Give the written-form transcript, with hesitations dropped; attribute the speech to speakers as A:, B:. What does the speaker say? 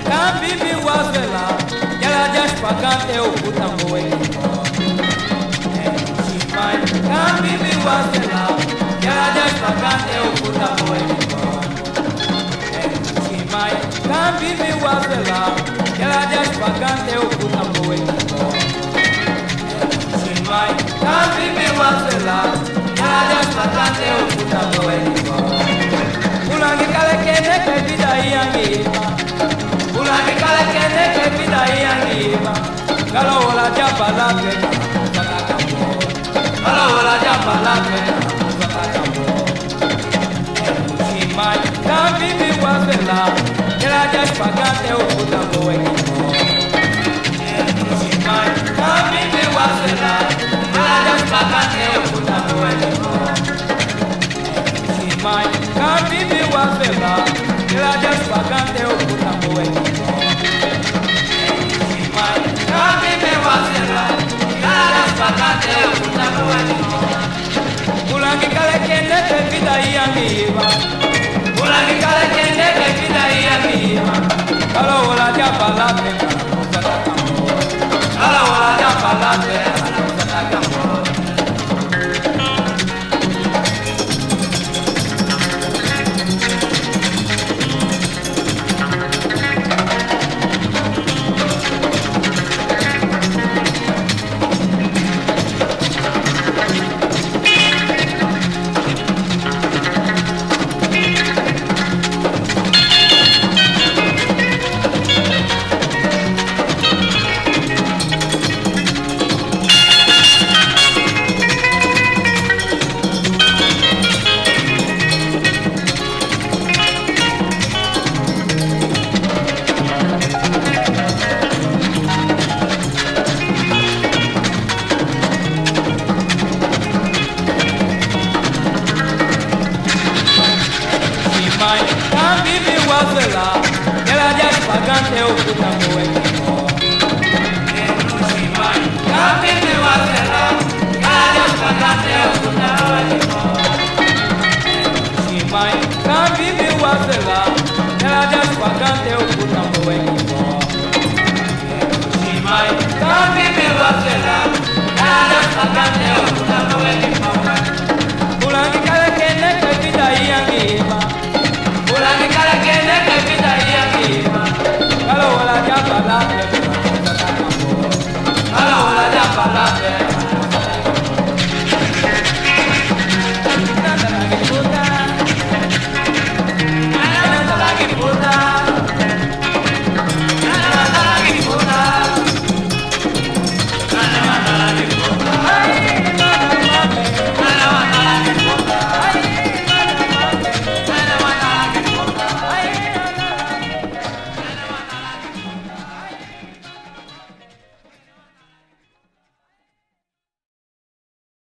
A: Kambibi wazela, yala jaspa kante ukuta mwekipo. Shimai, kambibi wazela, yala jaspa kante ukuta mwekipo. Shimai, kambibi wazela, yala jaspa kante ukuta mwekipo. Shimai, kambibi wazela, yala jaspa kante ukuta mwekipo. Ulangi kale kene kebida yangi. Ulani kala kene ke vida yangiba Kalo wala jamba ke Sakatambo Kalo wala jamba ke Sakatambo Shimai Kambibi wazela Kela jash pagante